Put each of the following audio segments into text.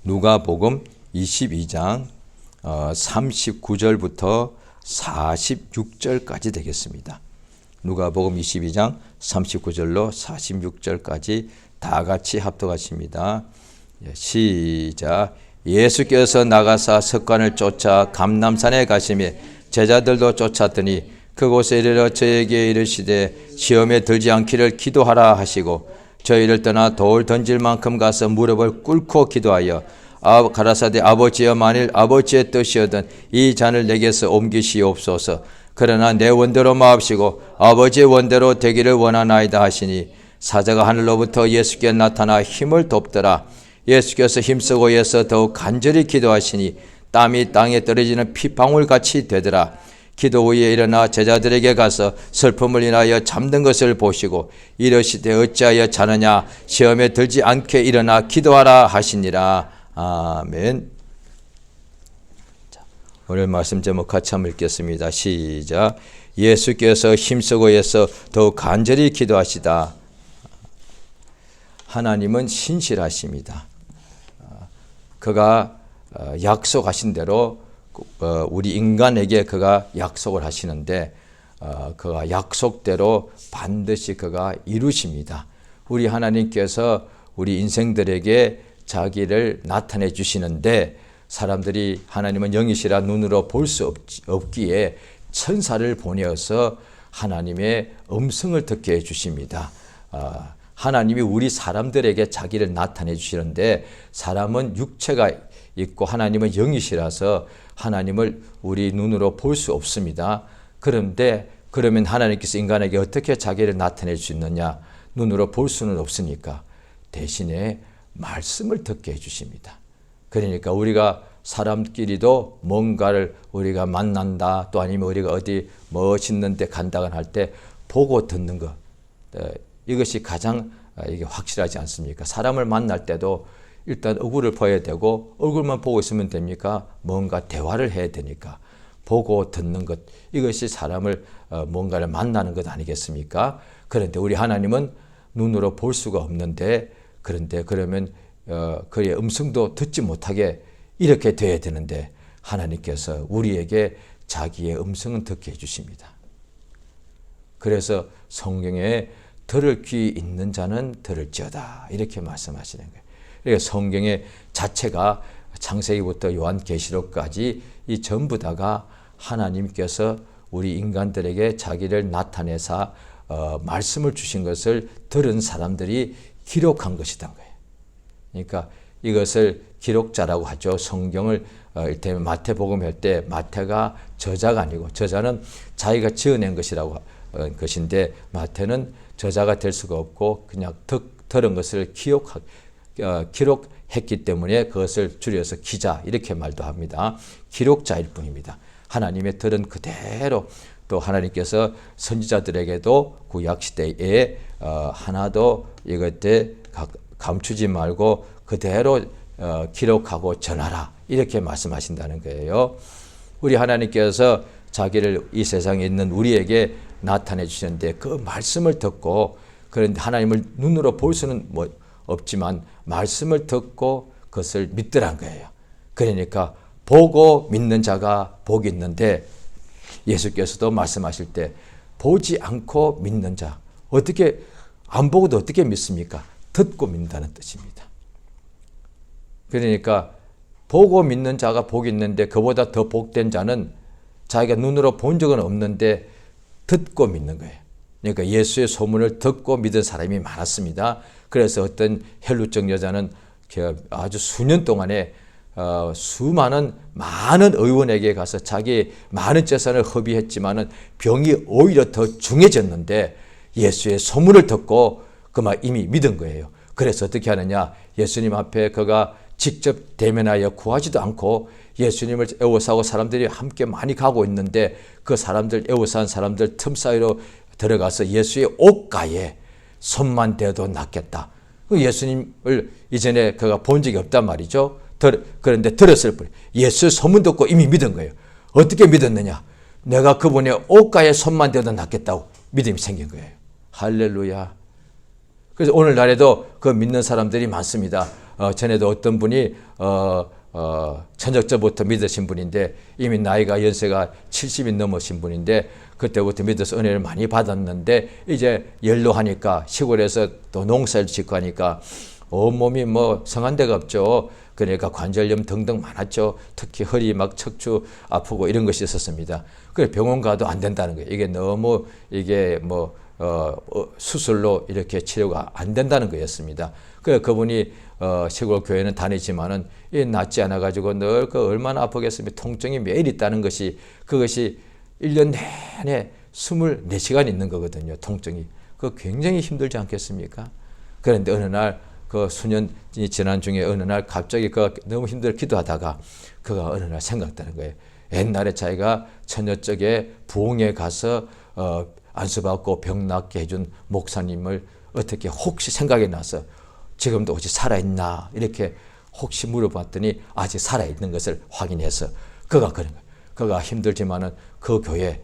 누가복음 22장 39절부터 46절까지 되겠습니다. 누가복음 22장 39절로 46절까지 다 같이 합독하십니다. 시작. 예수께서 나가사 석관을 쫓아 감람산에 가시매 제자들도 쫓았더니 그곳에 이르러 저에게 이르시되 시험에 들지 않기를 기도하라 하시고 저희를 떠나 돌 던질 만큼 가서 무릎을 꿇고 기도하여 가라사대 아버지여 만일 아버지의 뜻이거든 이 잔을 내게서 옮기시옵소서. 그러나 내 원대로 마옵시고 아버지의 원대로 되기를 원하나이다 하시니 사자가 하늘로부터 예수께 나타나 힘을 돕더라. 예수께서 힘쓰고 예서 더욱 간절히 기도하시니 땀이 땅에 떨어지는 피방울같이 되더라. 기도 후에 일어나 제자들에게 가서 슬픔을 인하여 잠든 것을 보시고 이르시되 어찌하여 자느냐 시험에 들지 않게 일어나 기도하라 하시니라. 아멘. 오늘 말씀 제목 같이 한번 읽겠습니다. 시작. 예수께서 힘쓰고 애써 더욱 간절히 기도하시다. 하나님은 신실하십니다. 그가 약속하신 대로 우리 인간에게 그가 약속을 하시는데 그가 약속대로 반드시 그가 이루십니다. 우리 하나님께서 우리 인생들에게 자기를 나타내 주시는데 사람들이 하나님은 영이시라 눈으로 볼 수 없기에 천사를 보내어서 하나님의 음성을 듣게 해주십니다. 하나님이 우리 사람들에게 자기를 나타내 주시는데 사람은 육체가 있고 하나님은 영이시라서 하나님을 우리 눈으로 볼 수 없습니다. 그런데 그러면 하나님께서 인간에게 어떻게 자기를 나타낼 수 있느냐? 눈으로 볼 수는 없으니까 대신에 말씀을 듣게 해주십니다. 그러니까 우리가 사람끼리도 뭔가를 우리가 만난다 또 아니면 우리가 어디 멋있는 데 간다거나 할 때 보고 듣는 것 이것이 가장 이게 확실하지 않습니까? 사람을 만날 때도 일단 얼굴을 봐야 되고 얼굴만 보고 있으면 됩니까? 뭔가 대화를 해야 되니까 보고 듣는 것 이것이 사람을 뭔가를 만나는 것 아니겠습니까? 그런데 우리 하나님은 눈으로 볼 수가 없는데 그런데 그러면 그의 음성도 듣지 못하게 이렇게 돼야 되는데 하나님께서 우리에게 자기의 음성은 듣게 해주십니다. 그래서 성경에 들을 귀 있는 자는 들을지어다 이렇게 말씀하시는 거예요. 그러니까 성경의 자체가 창세기부터 요한계시록까지 이 전부 다가 하나님께서 우리 인간들에게 자기를 나타내사 말씀을 주신 것을 들은 사람들이 기록한 것이란 거예요. 그러니까 이것을 기록자라고 하죠. 성경을 이를테면 마태복음 할 때 마태가 저자가 아니고 저자는 자기가 지어낸 것이라고 것인데 마태는 저자가 될 수가 없고 그냥 들은 것을 기록했기 때문에 그것을 줄여서 기자 이렇게 말도 합니다. 기록자일 뿐입니다. 하나님의 들은 그대로 또 하나님께서 선지자들에게도 구약시대에 하나도 이것에 감추지 말고 그대로 기록하고 전하라 이렇게 말씀하신다는 거예요. 우리 하나님께서 자기를 이 세상에 있는 우리에게 나타내 주시는데 그 말씀을 듣고 그런데 하나님을 눈으로 볼 수는 없지만 말씀을 듣고 그것을 믿더란 거예요. 그러니까 보고 믿는 자가 복이 있는데 예수께서도 말씀하실 때 보지 않고 믿는 자 어떻게 안 보고도 어떻게 믿습니까? 듣고 믿는다는 뜻입니다. 그러니까 보고 믿는 자가 복이 있는데 그보다 더 복된 자는 자기가 눈으로 본 적은 없는데 듣고 믿는 거예요. 그러니까 예수의 소문을 듣고 믿은 사람이 많았습니다. 그래서 어떤 헬루적 여자는 아주 수년 동안에 많은 의원에게 가서 자기 많은 재산을 허비했지만은 병이 오히려 더 중해졌는데 예수의 소문을 듣고 그만 이미 믿은 거예요. 그래서 어떻게 하느냐? 예수님 앞에 그가 직접 대면하여 구하지도 않고 예수님을 애워싸고 사람들이 함께 많이 가고 있는데 그 사람들 애워싼 사람들 틈 사이로 들어가서 예수의 옷가에 손만 대도 낫겠다. 예수님을 이전에 그가 본 적이 없단 말이죠. 그런데 들었을 뿐 예수의 소문 듣고 이미 믿은 거예요. 어떻게 믿었느냐? 내가 그분의 옷가에 손만 대도 낫겠다고 믿음이 생긴 거예요. 할렐루야. 그래서 오늘날에도 그 믿는 사람들이 많습니다. 전에도 어떤 분이 저녁전부터 믿으신 분인데 이미 나이가 연세가 70이 넘으신 분인데 그때부터 믿어서 은혜를 많이 받았는데 이제 연로하니까 시골에서 또 농사를 짓고 하니까 온몸이 뭐 성한 데가 없죠. 그러니까 관절염 등등 많았죠. 특히 허리 막 척추 아프고 이런 것이 있었습니다. 그래 병원 가도 안 된다는 거예요. 이게 너무 이게 뭐 수술로 이렇게 치료가 안 된다는 거였습니다. 그래 그분이 시골 교회는 다니지만은 낫지 않아 가지고 늘 그 얼마나 아프겠습니까? 통증이 매일 있다는 것이 그것이 1년 내내 24시간 있는 거거든요. 통증이. 그거 굉장히 힘들지 않겠습니까? 그런데 어느 날 그 수년이 지난 중에 어느 날 갑자기 그 너무 힘들어 기도하다가 그가 어느 날 생각나는 거예요. 옛날에 자기가 처녀적에 부흥에 가서 안수받고 병 낫게 해준 목사님을 어떻게 혹시 생각이 나서 지금도 혹시 살아있나 이렇게 혹시 물어봤더니 아직 살아있는 것을 확인해서 그가 그런 거예요. 그가 힘들지만은 그 교회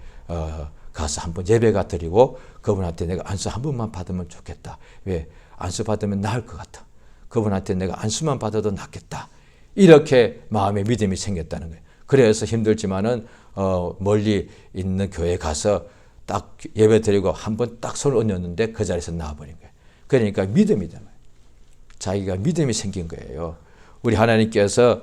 가서 한번 예배가 드리고 그분한테 내가 안수 한 번만 받으면 좋겠다. 왜? 안수 받으면 나을 것 같아. 그분한테 내가 안수만 받아도 낫겠다. 이렇게 마음에 믿음이 생겼다는 거예요. 그래서 힘들지만은 멀리 있는 교회에 가서 딱 예배 드리고 한번 딱 손을 얹었는데 그 자리에서 나와버린 거예요. 그러니까 믿음이다. 자기가 믿음이 생긴 거예요. 우리 하나님께서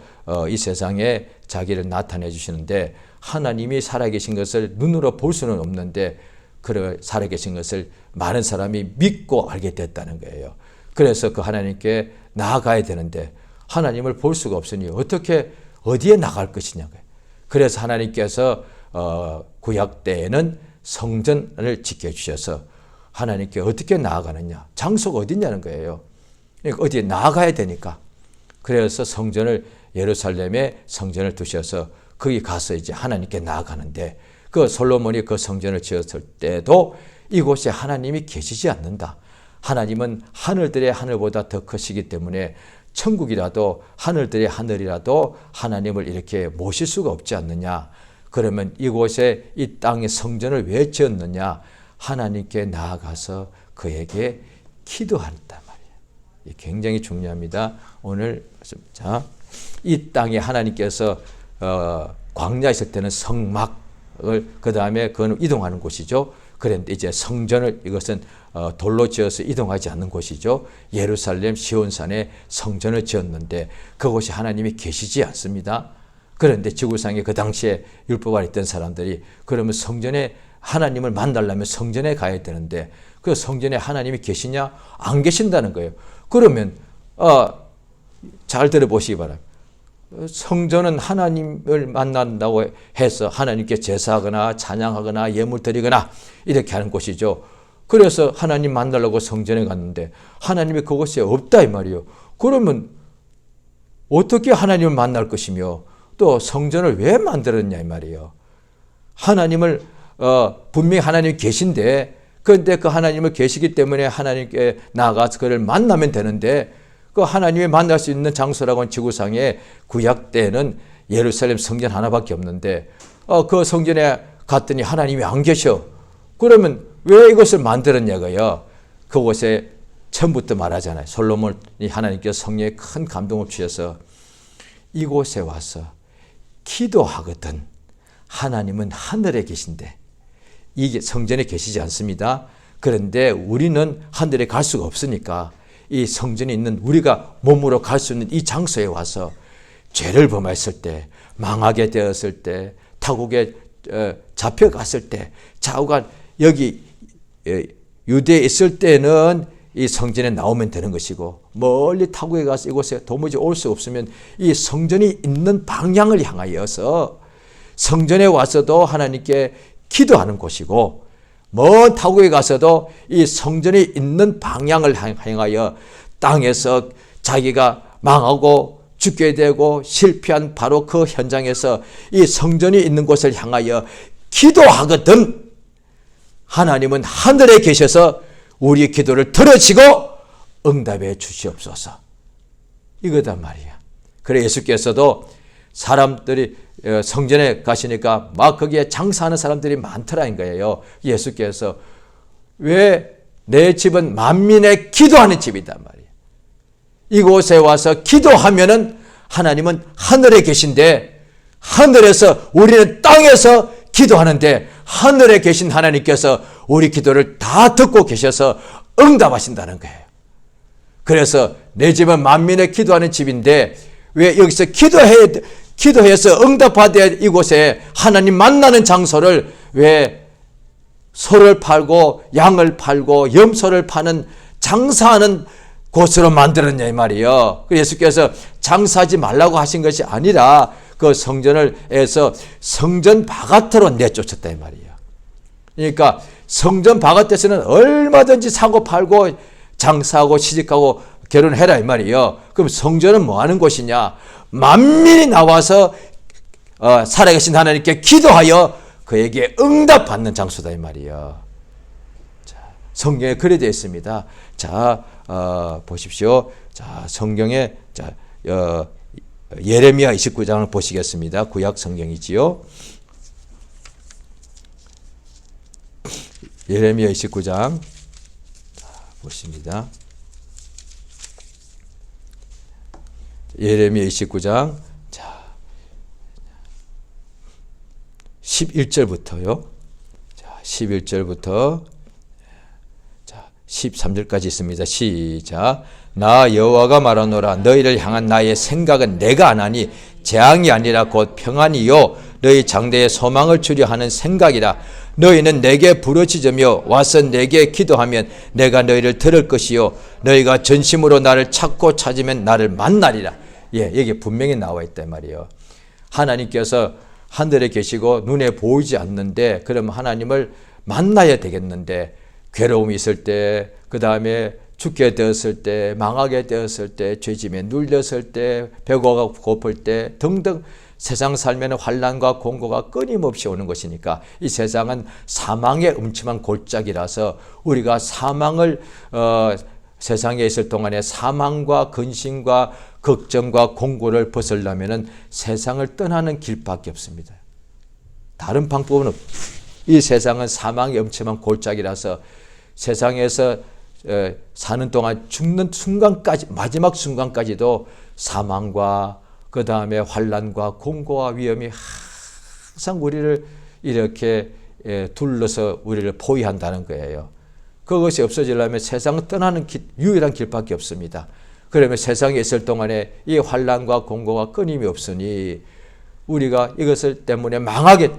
이 세상에 자기를 나타내 주시는데 하나님이 살아계신 것을 눈으로 볼 수는 없는데 그 살아계신 것을 많은 사람이 믿고 알게 됐다는 거예요. 그래서 그 하나님께 나아가야 되는데 하나님을 볼 수가 없으니 어디에 나갈 것이냐고요. 그래서 하나님께서 구약 때에는 성전을 지켜주셔서 하나님께 어떻게 나아가느냐. 장소가 어디냐는 거예요. 그러니까 어디에 나아가야 되니까. 그래서 예루살렘에 성전을 두셔서 거기 가서 이제 하나님께 나아가는데 그 솔로몬이 그 성전을 지었을 때도 이곳에 하나님이 계시지 않는다. 하나님은 하늘들의 하늘보다 더 크시기 때문에 천국이라도 하늘들의 하늘이라도 하나님을 이렇게 모실 수가 없지 않느냐. 그러면 이곳에 이 땅의 성전을 왜 지었느냐. 하나님께 나아가서 그에게 기도한단 말이에요. 굉장히 중요합니다. 오늘 자, 이 땅에 하나님께서 광야에 있을 때는 성막을 그 다음에 그건 이동하는 곳이죠. 그런데 이제 성전을 이것은 돌로 지어서 이동하지 않는 곳이죠. 예루살렘 시온산에 성전을 지었는데 그곳이 하나님이 계시지 않습니다. 그런데 지구상에 그 당시에 율법 아래 있던 사람들이 그러면 성전에 하나님을 만나려면 성전에 가야 되는데 그 성전에 하나님이 계시냐? 안 계신다는 거예요. 그러면 잘 들어보시기 바랍니다. 성전은 하나님을 만난다고 해서 하나님께 제사하거나 찬양하거나 예물 드리거나 이렇게 하는 곳이죠. 그래서 하나님 만나려고 성전에 갔는데 하나님이 그곳에 없다 이 말이에요. 그러면 어떻게 하나님을 만날 것이며 또 성전을 왜 만들었냐 이 말이에요. 하나님을 분명히 하나님이 계신데 그런데 그 하나님을 계시기 때문에 하나님께 나아가서 그를 만나면 되는데 그 하나님이 만날 수 있는 장소라고는 지구상에 구약 때는 예루살렘 성전 하나밖에 없는데 그 성전에 갔더니 하나님이 안 계셔. 그러면 왜 이것을 만들었냐고요. 그곳에 처음부터 말하잖아요. 솔로몬이 하나님께서 성령에 큰 감동을 주셔서 이곳에 와서 기도하거든 하나님은 하늘에 계신데 이게 성전에 계시지 않습니다. 그런데 우리는 하늘에 갈 수가 없으니까 이 성전이 있는 우리가 몸으로 갈 수 있는 이 장소에 와서 죄를 범했을 때, 망하게 되었을 때, 타국에 잡혀갔을 때, 좌우가 여기 유대에 있을 때는 이 성전에 나오면 되는 것이고 멀리 타국에 가서 이곳에 도무지 올 수 없으면 이 성전이 있는 방향을 향하여서 성전에 와서도 하나님께 기도하는 곳이고 먼 타국에 가서도 이 성전이 있는 방향을 향하여 땅에서 자기가 망하고 죽게 되고 실패한 바로 그 현장에서 이 성전이 있는 곳을 향하여 기도하거든 하나님은 하늘에 계셔서 우리 기도를 들으시고 응답해 주시옵소서. 이거단 말이야. 그래 예수께서도 사람들이 성전에 가시니까 막 거기에 장사하는 사람들이 많더라는 거예요. 예수께서 왜 내 집은 만민의 기도하는 집이단 말이에요. 이곳에 와서 기도하면은 하나님은 하늘에 계신데, 하늘에서 우리는 땅에서 기도하는데 하늘에 계신 하나님께서 우리 기도를 다 듣고 계셔서 응답하신다는 거예요. 그래서 내 집은 만민의 기도하는 집인데 왜 여기서 기도해서 응답받아야 이곳에 하나님 만나는 장소를 왜 소를 팔고 양을 팔고 염소를 파는 장사하는 곳으로 만들었냐 이 말이에요. 예수께서 장사하지 말라고 하신 것이 아니라 그 성전을 해서 성전 바깥으로 내쫓았다 이 말이에요. 그러니까 성전 바깥에서는 얼마든지 사고 팔고 장사하고 시집가고 결혼해라 이 말이에요. 그럼 성전은 뭐 하는 곳이냐? 만민이 나와서 살아계신 하나님께 기도하여 그에게 응답받는 장소다 이 말이에요. 자, 성경에 그래 되어 있습니다. 자, 보십시오. 자, 성경에 예레미야 29장을 보시겠습니다. 구약 성경이지요. 예레미야 29장 보십니다. 예레미야 29장 11절부터요. 11절부터 13절까지 있습니다. 시작. 나 여호와가 말하노라. 너희를 향한 나의 생각은 내가 안 하니 재앙이 아니라 곧 평안이요 너희 장대에 소망을 주려 하는 생각이라. 너희는 내게 부르짖으며 와서 내게 기도하면 내가 너희를 들을 것이요 너희가 전심으로 나를 찾고 찾으면 나를 만나리라. 예, 여기 분명히 나와 있단 말이에요. 하나님께서 하늘에 계시고 눈에 보이지 않는데 그럼 하나님을 만나야 되겠는데 괴로움이 있을 때, 그 다음에 죽게 되었을 때, 망하게 되었을 때, 죄짐에 눌렸을 때, 배고가 고플 때 등등 세상 살면 환난과 공고가 끊임없이 오는 것이니까 이 세상은 사망의 음침한 골짜기라서 우리가 사망을 세상에 있을 동안에 사망과 근심과 걱정과 공고를 벗으려면 세상을 떠나는 길밖에 없습니다. 다른 방법은 없습니다. 이 세상은 사망의 음침한 골짜기라서 세상에서 사는 동안 죽는 순간까지 마지막 순간까지도 사망과 그 다음에 환난과 공고와 위험이 항상 우리를 이렇게 둘러서 우리를 포위한다는 거예요. 그것이 없어지려면 세상을 떠나는 유일한 길밖에 없습니다. 그러면 세상에 있을 동안에 이 환난과 공고가 끊임이 없으니 우리가 이것을 때문에 망하게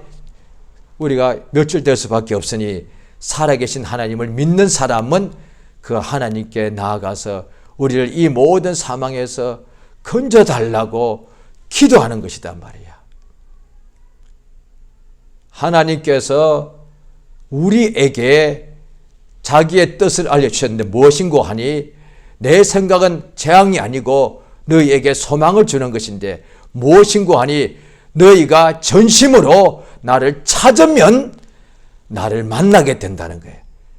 우리가 멸절될 수밖에 없으니 살아계신 하나님을 믿는 사람은 그 하나님께 나아가서 우리를 이 모든 사망에서 건져달라고 기도하는 것이다 말이야. 하나님께서 우리에게 자기의 뜻을 알려주셨는데 무엇인고 하니 내 생각은 재앙이 아니고 너희에게 소망을 주는 것인데 무엇인고 하니 너희가 전심으로 나를 찾으면 나를 만나게 된다는 거예요.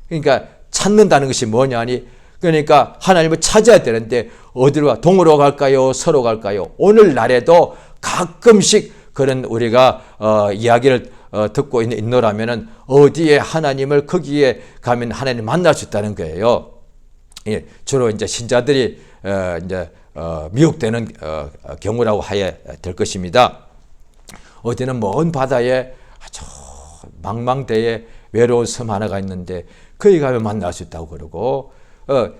그러니까 찾는다는 것이 뭐냐 하니 그러니까 하나님을 찾아야 되는데 어디로 가? 동으로 갈까요? 서로 갈까요? 오늘날에도 가끔씩 그런 우리가 이야기를 듣고 있노라면은 어디에 하나님을 거기에 가면 하나님 만날 수 있다는 거예요. 예, 주로 이제 신자들이 이제 미혹되는 경우라고 해야 될 것입니다. 어디는 먼 바다에 아주 망망대해 외로운 섬 하나가 있는데 거기 가면 만날 수 있다고 그러고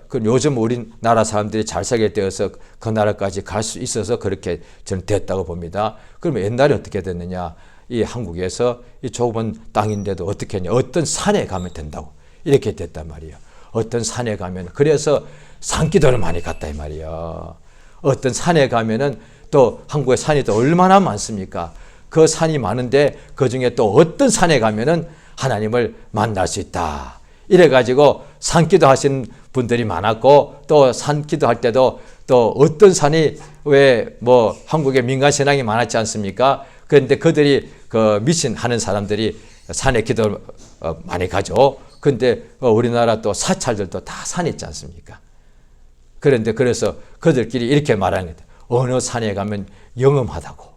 그 요즘 우리나라 사람들이 잘 살게 되어서 그 나라까지 갈 수 있어서 그렇게 저는 됐다고 봅니다. 그러면 옛날에 어떻게 됐느냐? 이 한국에서 이 좁은 땅인데도 어떻게 했냐? 어떤 산에 가면 된다고 이렇게 됐단 말이에요. 어떤 산에 가면 그래서 산기도를 많이 갔다 이 말이에요. 어떤 산에 가면은 또 한국에 산이 또 얼마나 많습니까? 그 산이 많은데 그 중에 또 어떤 산에 가면은 하나님을 만날 수 있다. 이래가지고 산기도 하신 분들이 많았고 또 산기도 할 때도 또 어떤 산이 왜 뭐 한국에 민간 신앙이 많았지 않습니까? 그런데 그들이 그 미신 하는 사람들이 산에 기도를 많이 가죠. 근데 우리나라 또 사찰들도 다 산이 있지 않습니까? 그런데 그래서 그들끼리 이렇게 말하는 거예요. 어느 산에 가면 영험하다고.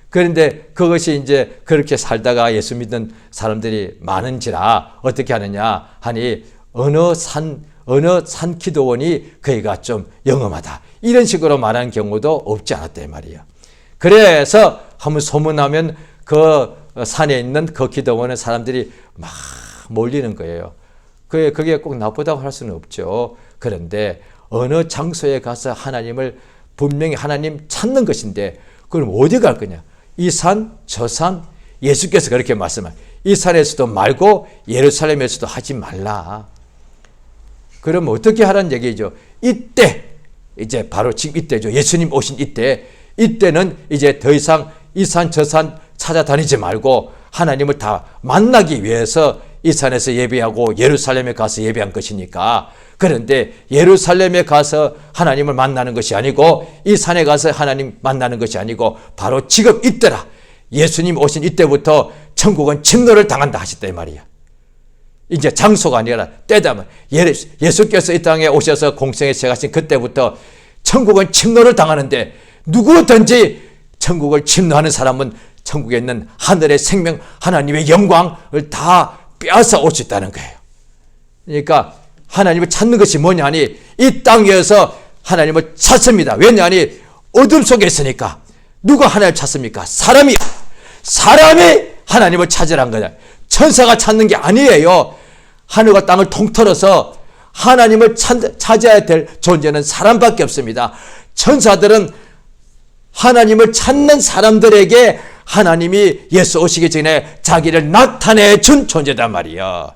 그런데 그것이 이제 그렇게 살다가 예수 믿는 사람들이 많은지라 어떻게 하느냐 하니 어느 산, 어느 산 기도원이 그이가 좀 영험하다. 이런 식으로 말하는 경우도 없지 않았단 말이에요. 그래서 한번 소문나면 그 산에 있는 그 기도원에 사람들이 막 몰리는 거예요. 그게 꼭 나쁘다고 할 수는 없죠. 그런데 어느 장소에 가서 하나님을 분명히 하나님 찾는 것인데 그럼 어디 갈 거냐? 이 산, 저 산, 예수께서 그렇게 말씀하세요. 이 산에서도 말고 예루살렘에서도 하지 말라. 그럼 어떻게 하라는 얘기죠? 이때, 이제 바로 지금 이때죠. 예수님 오신 이때는 이제 더 이상 이 산, 저 산 찾아다니지 말고 하나님을 다 만나기 위해서 이 산에서 예배하고 예루살렘에 가서 예배한 것이니까. 그런데 예루살렘에 가서 하나님을 만나는 것이 아니고 이 산에 가서 하나님 만나는 것이 아니고 바로 지금 이때라. 예수님 오신 이때부터 천국은 침노를 당한다 하셨다 이 말이야. 이제 장소가 아니라 때다. 예수께서 이 땅에 오셔서 공생에 시작하신 그때부터 천국은 침노를 당하는데 누구든지 천국을 침노하는 사람은 천국에 있는 하늘의 생명 하나님의 영광을 다 빼앗아 올 수 있다는 거예요. 그러니까 하나님을 찾는 것이 뭐냐니 이 땅에서 하나님을 찾습니다. 왜냐하니 어둠 속에 있으니까. 누가 하나님을 찾습니까? 사람이 하나님을 찾으란 거야. 천사가 찾는 게 아니에요. 하늘과 땅을 통틀어서 하나님을 찾아야 될 존재는 사람밖에 없습니다. 천사들은 하나님을 찾는 사람들에게 하나님이 예수 오시기 전에 자기를 나타내 준 존재단 말이에요.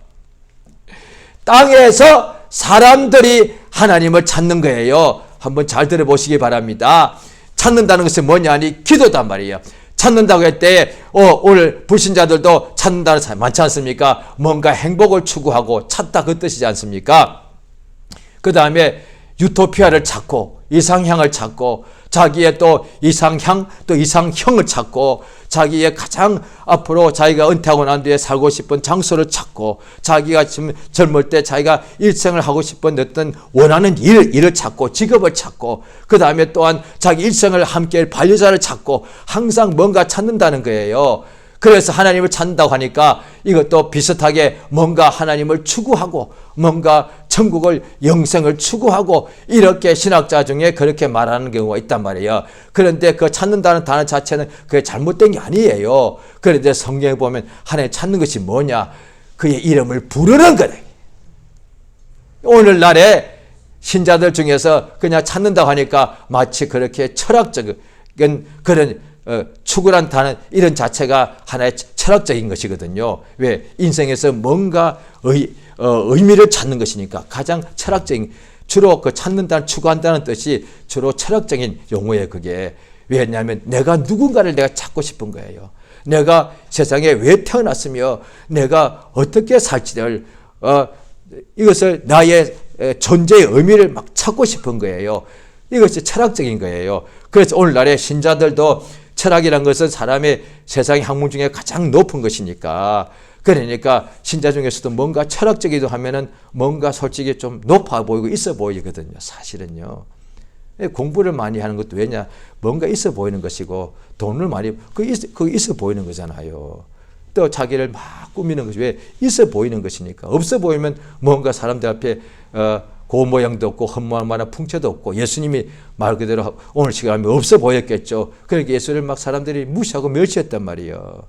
땅에서 사람들이 하나님을 찾는 거예요. 한번 잘 들어보시기 바랍니다. 찾는다는 것은 뭐냐니 기도단 말이에요. 찾는다고 할 때 오늘 불신자들도 찾는다는 사람 많지 않습니까? 뭔가 행복을 추구하고 찾다 그 뜻이지 않습니까? 그 다음에 유토피아를 찾고 이상향을 찾고 자기의 또 이상향 또 이상형을 찾고 자기의 가장 앞으로 자기가 은퇴하고 난 뒤에 살고 싶은 장소를 찾고 자기가 지금 젊을 때 자기가 일생을 하고 싶은 어떤 원하는 일을 찾고 직업을 찾고 그 다음에 또한 자기 일생을 함께할 반려자를 찾고 항상 뭔가 찾는다는 거예요. 그래서 하나님을 찾는다고 하니까 이것도 비슷하게 뭔가 하나님을 추구하고 뭔가 천국을 영생을 추구하고 이렇게 신학자 중에 그렇게 말하는 경우가 있단 말이에요. 그런데 그 찾는다는 단어 자체는 그게 잘못된 게 아니에요. 그런데 성경에 보면 하나님 찾는 것이 뭐냐? 그의 이름을 부르는 거다. 오늘날에 신자들 중에서 그냥 찾는다고 하니까 마치 그렇게 철학적인 그런 추구란 단어 이런 자체가 하나의 철학적인 것이거든요. 왜? 인생에서 뭔가 의미를 찾는 것이니까 가장 철학적인 주로 그 찾는다는 추구한다는 뜻이 주로 철학적인 용어예요. 그게 왜냐하면 내가 누군가를 내가 찾고 싶은 거예요. 내가 세상에 왜 태어났으며 내가 어떻게 살지를 이것을 나의 존재의 의미를 막 찾고 싶은 거예요. 이것이 철학적인 거예요. 그래서 오늘날의 신자들도 철학이란 것은 사람의 세상의 학문 중에 가장 높은 것이니까 그러니까 신자 중에서도 뭔가 철학적이기도 하면은 뭔가 솔직히 좀 높아 보이고 있어 보이거든요. 사실은요. 공부를 많이 하는 것도 왜냐? 뭔가 있어 보이는 것이고 돈을 많이 그게 있어 보이는 거잖아요. 또 자기를 막 꾸미는 것이 왜 있어 보이는 것이니까. 없어 보이면 뭔가 사람들 앞에 고 모양도 없고 헛모할 만한 풍채도 없고 예수님이 말 그대로 오늘 시간에 없어 보였겠죠. 그러니까 예수를 막 사람들이 무시하고 멸시했단 말이에요.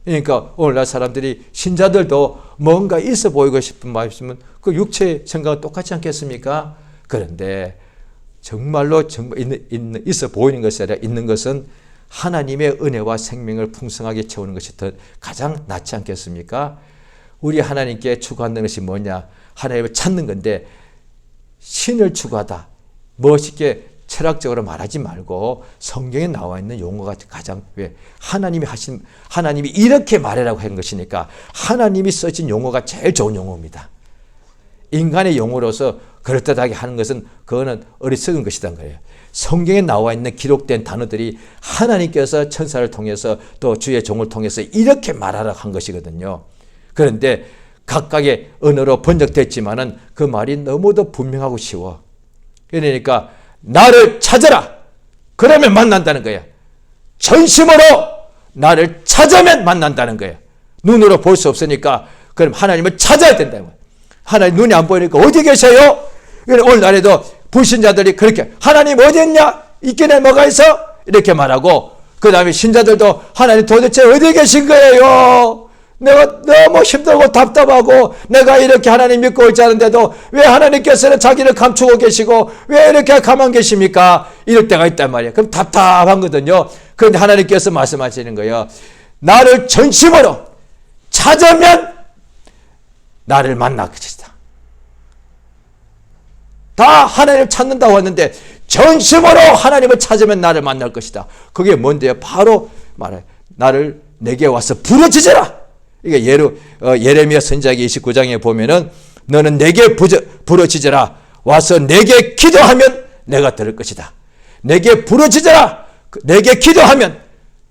그러니까 오늘날 사람들이 신자들도 뭔가 있어 보이고 싶은 마음이 있으면 그 육체의 생각은 똑같지 않겠습니까? 그런데 정말 있어 보이는 것이 아니라 있는 것은 하나님의 은혜와 생명을 풍성하게 채우는 것이 더 가장 낫지 않겠습니까? 우리 하나님께 추구하는 것이 뭐냐? 하나님을 찾는 건데 신을 추구하다. 멋있게 철학적으로 말하지 말고 성경에 나와 있는 용어가 가장 왜 하나님이 이렇게 말하라고 한 것이니까 하나님이 써진 용어가 제일 좋은 용어입니다. 인간의 용어로서 그럴듯하게 하는 것은 그거는 어리석은 것이란 거예요. 성경에 나와 있는 기록된 단어들이 하나님께서 천사를 통해서 또 주의 종을 통해서 이렇게 말하라고 한 것이거든요. 그런데 각각의 언어로 번역됐지만은 그 말이 너무도 분명하고 쉬워. 그러니까 나를 찾아라. 그러면 만난다는 거야. 전심으로 나를 찾으면 만난다는 거야. 눈으로 볼 수 없으니까 그럼 하나님을 찾아야 된다는 거야. 하나님 눈이 안 보이니까 어디 계세요? 오늘날에도 불신자들이 그렇게 하나님 어디 있냐? 있긴 해 뭐가 있어? 이렇게 말하고 그 다음에 신자들도 하나님 도대체 어디 계신 거예요? 내가 너무 힘들고 답답하고 내가 이렇게 하나님 믿고 있지 않은데도 왜 하나님께서는 자기를 감추고 계시고 왜 이렇게 가만 계십니까? 이럴 때가 있단 말이에요. 그럼 답답하거든요. 그런데 하나님께서 말씀하시는 거예요. 나를 전심으로 찾으면 나를 만날 것이다. 다 하나님을 찾는다고 했는데 전심으로 하나님을 찾으면 나를 만날 것이다. 그게 뭔데요? 바로 말해 나를 내게 와서 부르짖으라. 이게 예레미야 선지자기 29장에 보면은 너는 내게 부르짖으라. 와서 내게 기도하면 내가 들을 것이다. 내게 부르짖으라. 내게 기도하면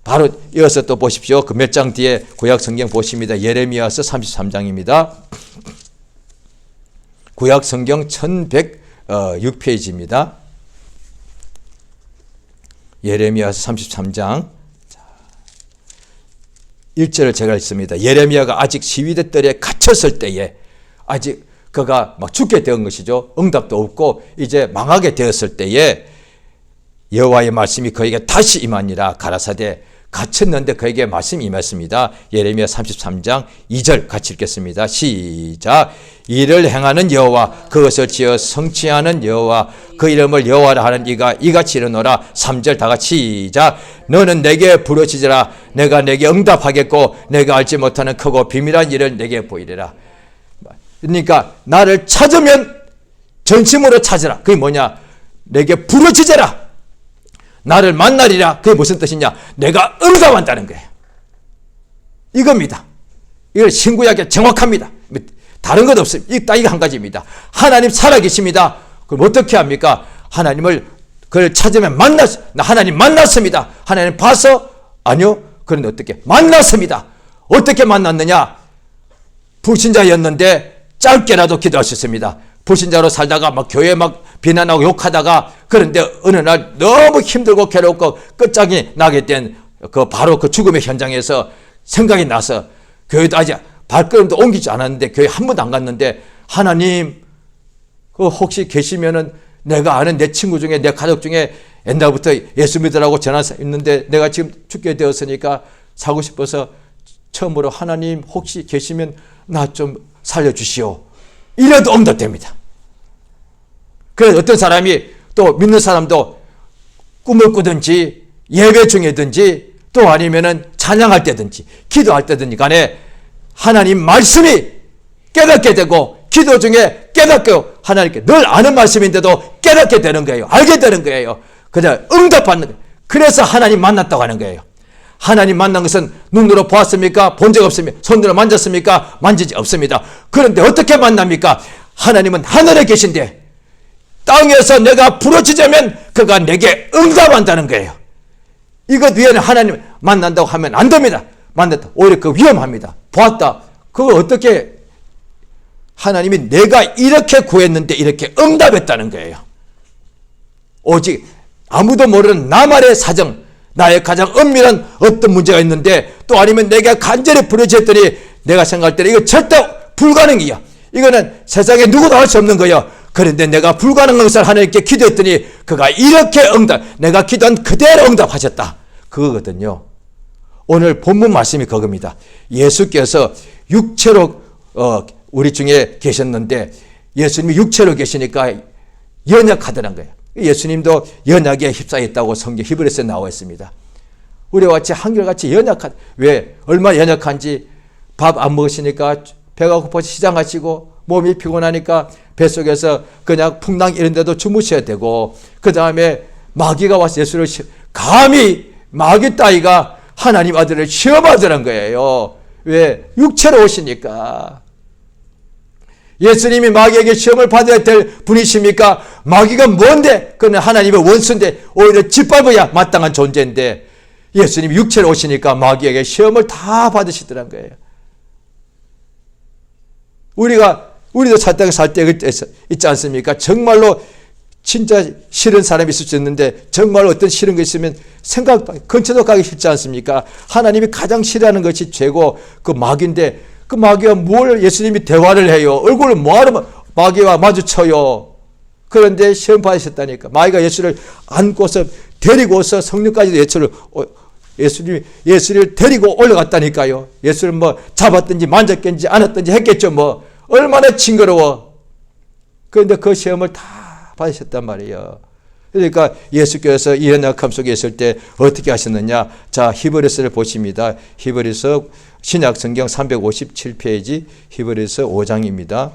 바로 이어서 또 보십시오. 그 몇 장 뒤에 구약 성경 보십니다. 예레미야서 33장입니다. 구약 성경 1106페이지입니다. 예레미야서 33장 1절을 제가 읽습니다. 예레미야가 아직 시위대 뜰에 갇혔을 때에 아직 그가 막 죽게 된 것이죠. 응답도 없고 이제 망하게 되었을 때에 여호와의 말씀이 그에게 다시 임하니라. 가라사대 갇혔는데 그에게 말씀이 임했습니다. 예레미야 33장 2절 같이 읽겠습니다. 시작. 이를 행하는 여호와 그것을 지어 성취하는 여호와 그 이름을 여호와라 하는 이가 이같이 이르노라. 3절 다 같이 시작. 너는 내게 부르짖으라. 내가 내게 응답하겠고 내가 알지 못하는 크고 비밀한 일을 내게 보이리라. 그러니까 나를 찾으면 전심으로 찾으라. 그게 뭐냐? 내게 부르짖으라. 나를 만나리라. 그게 무슨 뜻이냐? 내가 응답한다는 거예요. 이겁니다. 이걸 신구약에 정확합니다. 다른 것 없습니다. 이거 한 가지입니다. 하나님 살아계십니다. 그럼 어떻게 합니까? 하나님을 그를 찾으면 하나님 만났습니다. 하나님 봐서? 아니요. 그런데 어떻게? 만났습니다. 어떻게 만났느냐? 불신자였는데 짧게라도 기도할 수 있습니다. 불신자로 살다가 막 교회 막 비난하고 욕하다가 그런데 어느 날 너무 힘들고 괴롭고 끝장이 나게 된 바로 그 죽음의 현장에서 생각이 나서 교회도 아직 발걸음도 옮기지 않았는데 교회 한 번도 안 갔는데 하나님 혹시 계시면은 내가 아는 내 친구 중에 내 가족 중에 옛날부터 예수 믿으라고 전화 있는데 내가 지금 죽게 되었으니까 사고 싶어서 처음으로 하나님 혹시 계시면 나 좀 살려주시오. 이래도 응답됩니다. 그래서 어떤 사람이 또 믿는 사람도 꿈을 꾸든지 예배 중이든지 또 아니면은 찬양할 때든지 기도할 때든지 간에 하나님 말씀이 깨닫게 되고 기도 중에 깨닫게 하나님께 늘 아는 말씀인데도 깨닫게 되는 거예요. 알게 되는 거예요. 그냥 응답받는 거예요. 그래서 하나님 만났다고 하는 거예요. 하나님 만난 것은 눈으로 보았습니까? 본 적 없습니까? 손으로 만졌습니까? 만지지 없습니다. 그런데 어떻게 만납니까? 하나님은 하늘에 계신데 땅에서 내가 부르짖으면 그가 내게 응답한다는 거예요. 이것 위에는 하나님 만난다고 하면 안 됩니다. 만났다. 오히려 그 위험합니다. 보았다. 그걸 어떻게 하나님이 내가 이렇게 구했는데 이렇게 응답했다는 거예요. 오직 아무도 모르는 나만의 사정, 나의 가장 은밀한 어떤 문제가 있는데 또 아니면 내가 간절히 부르짖었더니 내가 생각할 때는 이거 절대 불가능이야. 이거는 세상에 누구도 할 수 없는 거야. 그런데 내가 불가능한 것을 하나님께 기도했더니 그가 이렇게 내가 기도한 그대로 응답하셨다. 그거거든요. 오늘 본문 말씀이 그겁니다. 예수께서 육체로 우리 중에 계셨는데 예수님이 육체로 계시니까 연약하다는 거예요. 예수님도 연약에 휩싸였다고 성경 히브리서에 나와 있습니다. 우리와 같이 한결같이 연약한, 왜? 얼마나 연약한지 밥 안 먹으시니까 배가 고파서 시장 가시고 몸이 피곤하니까 뱃속에서 그냥 풍랑 이런 데도 주무셔야 되고 그 다음에 마귀가 와서 예수를 감히 마귀 따위가 하나님 아들을 시험하더란 거예요. 왜? 육체로 오시니까. 예수님이 마귀에게 시험을 받아야 될 분이십니까? 마귀가 뭔데? 그는 하나님의 원수인데 오히려 짓밟아야 마땅한 존재인데 예수님이 육체로 오시니까 마귀에게 시험을 다 받으시더란 거예요. 우리도 살다가 살 때 있지 않습니까? 정말로 진짜 싫은 사람이 있을 수 있는데 정말 어떤 싫은 거 있으면 근처도 가기 싫지 않습니까? 하나님이 가장 싫어하는 것이 죄고 그 마귀인데 그 마귀와 뭘 예수님이 대화를 해요? 얼굴을 뭐하러 마귀와 마주쳐요? 그런데 시험 받으셨다니까. 마귀가 예수를 안고서 데리고서 성령까지도 예수를 데리고 올라갔다니까요. 예수를 뭐 잡았든지 만졌든지 안았든지 했겠죠. 뭐 얼마나 징그러워. 그런데 그 시험을 다 받으셨단 말이에요. 그러니까 예수께서 이 연약함 속에 있을 때 어떻게 하셨느냐. 자, 히브리서를 보십니다. 히브리서 신약성경 357페이지 히브리서 5장입니다.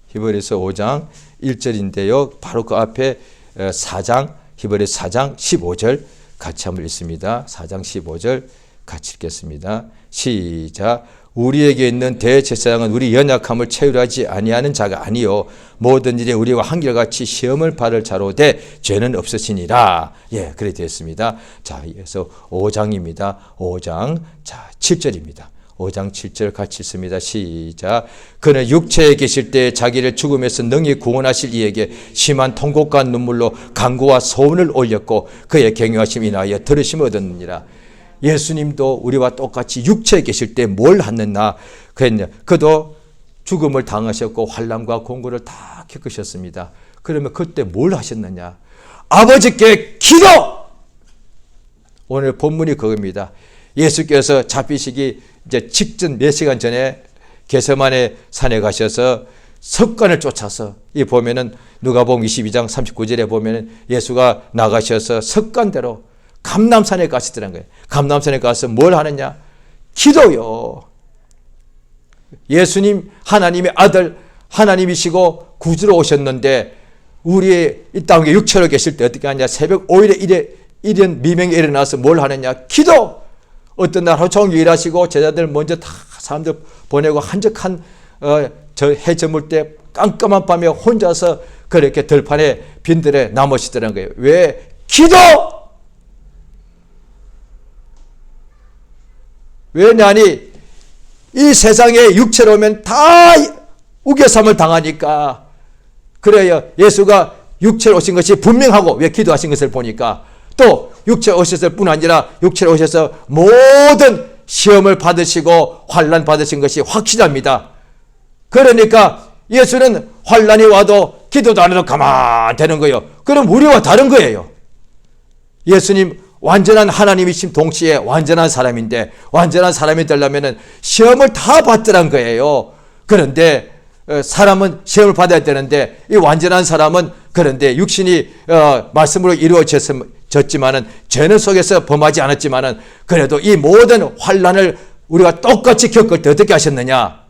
히브리서 5장 1절인데요. 바로 그 앞에 4장, 히브리서 4장 15절 같이 한번 읽습니다. 4장 15절 같이 읽겠습니다. 시작. 우리에게 있는 대제사장은 우리 연약함을 체휼하지 아니하는 자가 아니요 모든 일에 우리와 한결같이 시험을 받을 자로되 죄는 없으시니라. 예, 그래 되었습니다. 자, 그래서 5장입니다. 5장 자 7절입니다. 5장 7절 같이 읽습니다. 시작. 그는 육체에 계실 때 자기를 죽음에서 능히 구원하실 이에게 심한 통곡과 눈물로 간구와 소원을 올렸고 그의 경유하심 인하여 들으심 얻었느니라. 예수님도 우리와 똑같이 육체에 계실 때 뭘 하느냐 그랬냐. 그도 죽음을 당하셨고 환난과 공고를 다 겪으셨습니다. 그러면 그때 뭘 하셨느냐. 아버지께 기도! 오늘 본문이 그겁니다. 예수께서 잡히시기 이제 직전 몇 시간 전에 게세마네 산에 가셔서 석관을 쫓아서 이 보면은 누가복음 22장 39절에 보면은 예수가 나가셔서 석관대로 감람산에 가시더란 거예요. 감람산에 가서 뭘 하느냐? 기도요. 예수님 하나님의 아들 하나님이시고 구주로 오셨는데 우리의 이 땅에 육체로 계실 때 어떻게 하냐? 새벽 5일에 이른 미명에 일어나서 뭘 하느냐? 기도. 어떤 날 하루 종일 일하시고 제자들 먼저 다 사람들 보내고 한적한 저 해 저물 때 깜깜한 밤에 혼자서 그렇게 들판에 빈들에 남으시더라는 거예요. 왜? 기도! 왜냐하니 이 세상에 육체로 오면 다 우겨삼을 당하니까. 그래요. 예수가 육체로 오신 것이 분명하고 왜 기도하신 것을 보니까 또 육체로 오셨을 뿐 아니라 육체로 오셔서 모든 시험을 받으시고 환난 받으신 것이 확실합니다. 그러니까 예수는 환난이 와도 기도도 안 해도 가만 되는 거예요. 그럼 우리와 다른 거예요. 예수님 완전한 하나님이신 동시에 완전한 사람인데 완전한 사람이 되려면 시험을 다 받더란 거예요. 그런데 사람은 시험을 받아야 되는데 이 완전한 사람은 그런데 육신이 말씀으로 이루어졌지만은 죄는 속에서 범하지 않았지만은 그래도 이 모든 환난을 우리가 똑같이 겪을 때 어떻게 하셨느냐?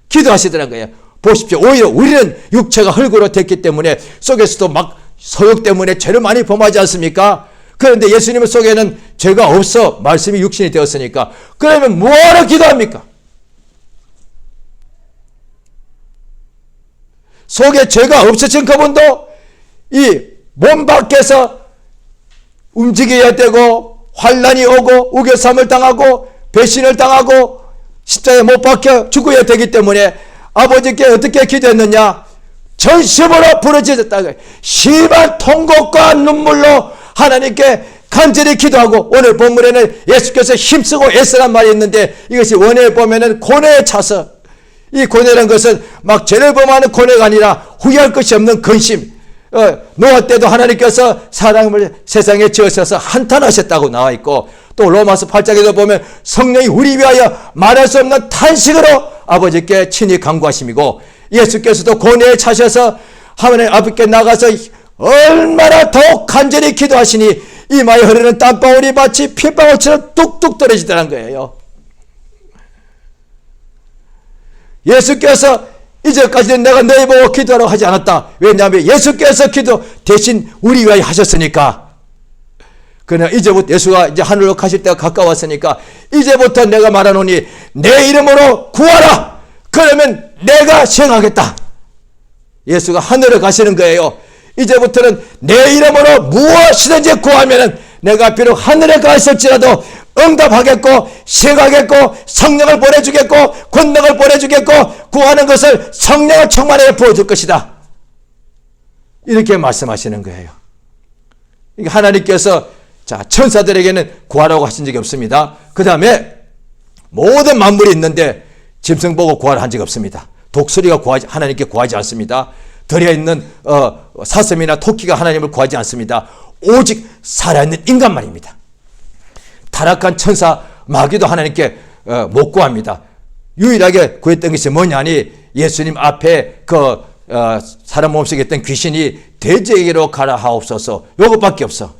기도하시더란 거예요. 보십시오. 오히려 우리는 육체가 흙으로 됐기 때문에 속에서도 막 소욕 때문에 죄를 많이 범하지 않습니까? 그런데 예수님 속에는 죄가 없어 말씀이 육신이 되었으니까 그러면 뭐하러 기도합니까? 속에 죄가 없으신 그분도 이 몸 밖에서 움직여야 되고 환난이 오고 우겨삼을 당하고 배신을 당하고 십자가에 못 박혀 죽어야 되기 때문에 아버지께 어떻게 기도했느냐? 전심으로 부르짖었다. 심한 통곡과 눈물로 하나님께 간절히 기도하고 오늘 본문에는 예수께서 힘쓰고 애쓰란 말이 있는데 이것이 원어에 보면은 고뇌에 차서 이 고뇌라는 것은 막 죄를 범하는 고뇌가 아니라 후회할 것이 없는 근심. 노아 때도 하나님께서 사람을 세상에 지으셔서 한탄하셨다고 나와 있고 또 로마서 8장에도 보면 성령이 우리 위하여 말할 수 없는 탄식으로 아버지께 친히 간구하심이고 예수께서도 고뇌에 차셔서 하나님 아버지께 나가서 얼마나 더욱 간절히 기도하시니 이마에 흐르는 땀방울이 마치 핏방울처럼 뚝뚝 떨어지더란 거예요. 예수께서 이제까지는 내가 너희 보고 기도하라고 하지 않았다. 왜냐하면 예수께서 기도 대신 우리 위하여 하셨으니까. 그러나 이제부터 예수가 이제 하늘로 가실 때가 가까웠으니까 이제부터 내가 말하노니 내 이름으로 구하라. 그러면 내가 시행하겠다. 예수가 하늘에 가시는 거예요. 이제부터는 내 이름으로 무엇이든지 구하면은 내가 비록 하늘에 가 있을지라도 응답하겠고 시행하겠고 성령을 보내주겠고 권능을 보내주겠고 구하는 것을 성령을 충만하여 부어줄 것이다. 이렇게 말씀하시는 거예요. 하나님께서 자, 천사들에게는 구하라고 하신 적이 없습니다. 그 다음에 모든 만물이 있는데 짐승 보고 구하라 한 적이 없습니다. 독수리가 하나님께 구하지 않습니다. 들에 있는 사슴이나 토끼가 하나님을 구하지 않습니다. 오직 살아있는 인간만입니다. 타락한 천사 마귀도 하나님께 못 구합니다. 유일하게 구했던 것이 뭐냐니 예수님 앞에 사람 몸속에 있던 귀신이 돼지에게로 가라 하옵소서, 이것밖에 없어.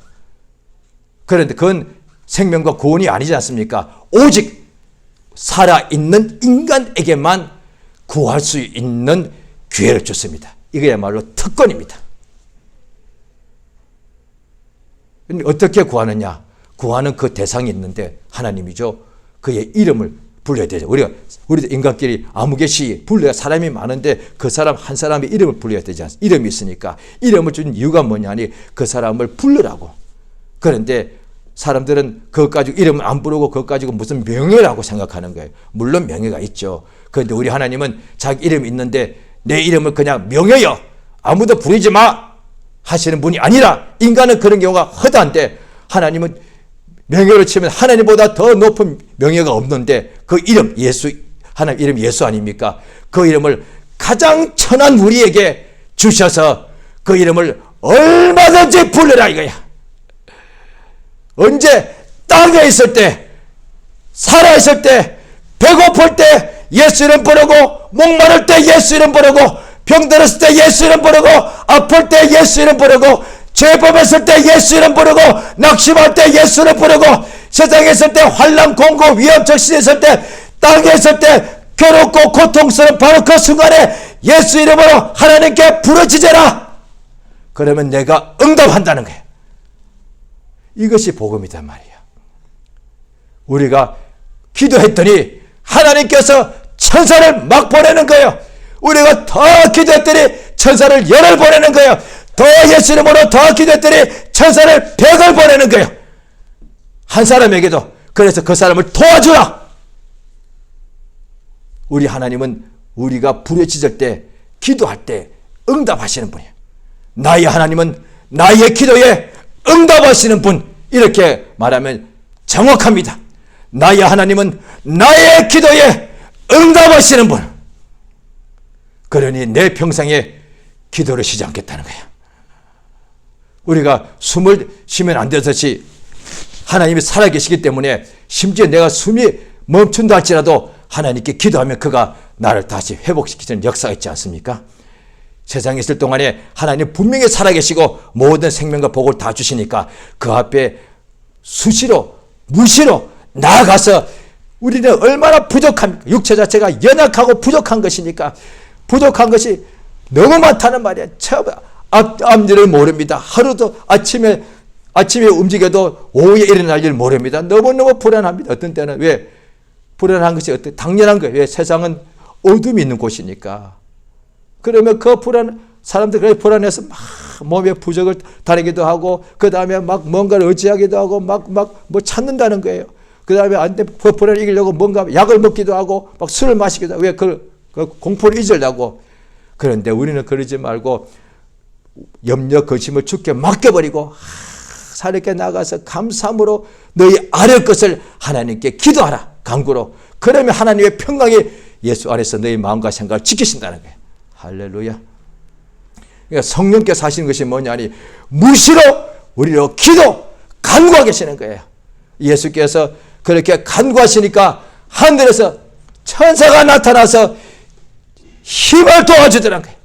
그런데 그건 생명과 구원이 아니지 않습니까? 오직 살아있는 인간에게만 구할 수 있는 기회를 줬습니다. 이거야말로 특권입니다. 어떻게 구하느냐? 구하는 그 대상이 있는데 하나님이죠. 그의 이름을 불러야 되죠. 우리도 인간끼리 아무개시 불러야 사람이 많은데 그 사람 한 사람의 이름을 불러야 되지 않습니까? 이름이 있으니까. 이름을 준 이유가 뭐냐니 그 사람을 부르라고. 그런데 사람들은 그것 가지고 이름을 안 부르고 그것 가지고 무슨 명예라고 생각하는 거예요. 물론 명예가 있죠. 그런데 우리 하나님은 자기 이름이 있는데 내 이름을 그냥 명예여 아무도 부르지 마 하시는 분이 아니라, 인간은 그런 경우가 허다한데 하나님은 명예를 치면 하나님보다 더 높은 명예가 없는데 그 이름 예수, 하나님 이름 예수 아닙니까? 그 이름을 가장 천한 우리에게 주셔서 그 이름을 얼마든지 불러라 이거야. 언제? 땅에 있을 때, 살아있을 때, 배고플 때 예수 이름 부르고, 목마를 때 예수 이름 부르고, 병들었을 때 예수 이름 부르고, 아플 때 예수 이름 부르고, 죄범했을 때 예수 이름 부르고, 낙심할 때 예수 이름 부르고, 세상에 있을 때 환난, 공고, 위험, 적신에 있을 때, 땅에 있을 때 괴롭고 고통스러운 바로 그 순간에 예수 이름으로 하나님께 부르짖어라. 그러면 내가 응답한다는 거예요. 이것이 복음이단 말이야. 우리가 기도했더니 하나님께서 천사를 막 보내는 거예요. 우리가 더 기도했더니 천사를 열을 보내는 거예요. 더 예수 이름으로 더 기도했더니 천사를 100을 보내는 거예요. 한 사람에게도. 그래서 그 사람을 도와주라. 우리 하나님은 우리가 부르짖을 때, 기도할 때 응답하시는 분이에요. 나의 하나님은 나의 기도에 응답하시는 분, 이렇게 말하면 정확합니다. 나의 하나님은 나의 기도에 응답하시는 분. 그러니 내 평생에 기도를 쉬지 않겠다는 거야. 우리가 숨을 쉬면 안 되듯이 하나님이 살아계시기 때문에 심지어 내가 숨이 멈춘다 할지라도 하나님께 기도하면 그가 나를 다시 회복시키는 역사가 있지 않습니까? 세상에 있을 동안에 하나님 분명히 살아계시고 모든 생명과 복을 다 주시니까 그 앞에 수시로 무시로 나아가서 우리는 얼마나 부족합니까? 육체 자체가 연약하고 부족한 것이니까 부족한 것이 너무 많다는 말이야. 앞일을 모릅니다. 하루도 아침에 움직여도 오후에 일어날 일 모릅니다. 너무너무 불안합니다. 어떤 때는 왜 불안한 것이 당연한 거예요. 왜? 세상은 어둠이 있는 곳이니까. 그러면 그 사람들이 불안해서 막 몸에 부적을 다니기도 하고, 그 다음에 막 뭔가를 의지하기도 하고, 막 뭐 찾는다는 거예요. 그 다음에 안 돼, 그 불안을 이기려고 뭔가 약을 먹기도 하고, 막 술을 마시기도 하고, 왜? 그 공포를 잊으려고. 그런데 우리는 그러지 말고, 염려, 거심을 주께 맡겨버리고, 사렵게 나가서 감사함으로 너희 아뢰 것을 하나님께 기도하라. 간구로. 그러면 하나님의 평강이 예수 안에서 너희 마음과 생각을 지키신다는 거예요. 할렐루야. 그러니까 성령께서 하시는 것이 뭐냐니 무시로 우리로 기도, 간구하고 계시는 거예요. 예수께서 그렇게 간구하시니까 하늘에서 천사가 나타나서 힘을 도와주더라는 거예요.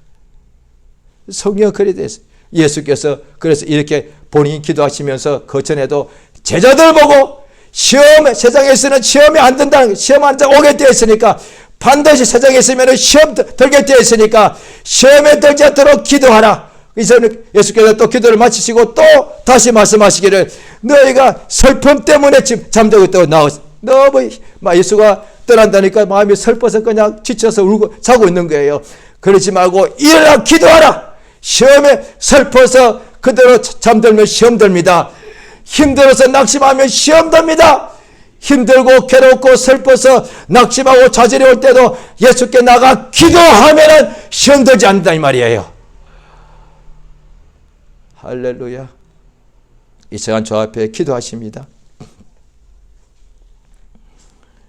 성령 그리 됐어요. 예수께서 그래서 이렇게 본인이 기도하시면서 그 전에도 제자들 보고 세상에 있으면 시험이 안 된다는 거예요. 시험 안 오게 되어 있으니까 반드시 세상에 있으면 시험 들게 되어 있으니까 시험에 들지 않도록 기도하라. 그래서 예수께서 또 기도를 마치시고 또 다시 말씀하시기를 너희가 슬픔 때문에 지금 잠자고 있다고 너무 예수가 떠난다니까 마음이 슬퍼서 그냥 지쳐서 울고 자고 있는 거예요. 그러지 말고 일어나 기도하라. 시험에 슬퍼서 그대로 잠들면 시험 듭니다. 힘들어서 낙심하면 시험 듭니다. 힘들고 괴롭고 슬퍼서 낙심하고 좌절이 올 때도 예수께 나가 기도하면은 시험 들지 않는다 이 말이에요. 할렐루야. 이 시간 저 앞에 기도하십니다.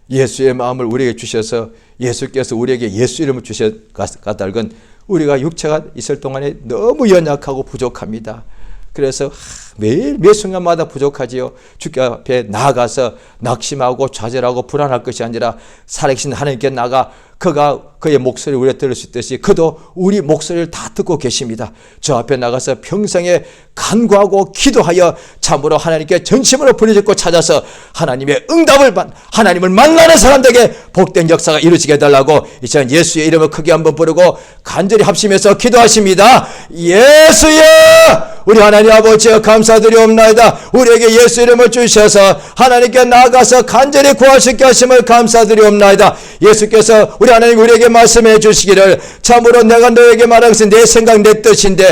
예수의 마음을 우리에게 주셔서 예수께서 우리에게 예수 이름을 주셔 까닭은 우리가 육체가 있을 동안에 너무 연약하고 부족합니다. 그래서 매일 매 순간마다 부족하지요. 주께 앞에 나아가서 낙심하고 좌절하고 불안할 것이 아니라 살아계신 하나님께 나가 그가 그의 목소리를 우리가 들을 수 있듯이 그도 우리 목소리를 다 듣고 계십니다. 저 앞에 나가서 평생에 간구하고 기도하여 참으로 하나님께 전심으로 부르짖고 찾아서 하나님의 응답을 하나님을 만나는 사람들에게 복된 역사가 이루어지게 해달라고 이 시간 예수의 이름을 크게 한번 부르고 간절히 합심해서 기도하십니다. 예수여, 우리 하나님 아버지여 감사드리옵나이다. 우리에게 예수 이름을 주셔서 하나님께 나아가서 간절히 구할 수 있게 하심을 감사드리옵나이다. 예수께서 우리 하나님 우리에게 말씀해 주시기를 참으로 내가 너에게 말한 것은 내 생각 내 뜻인데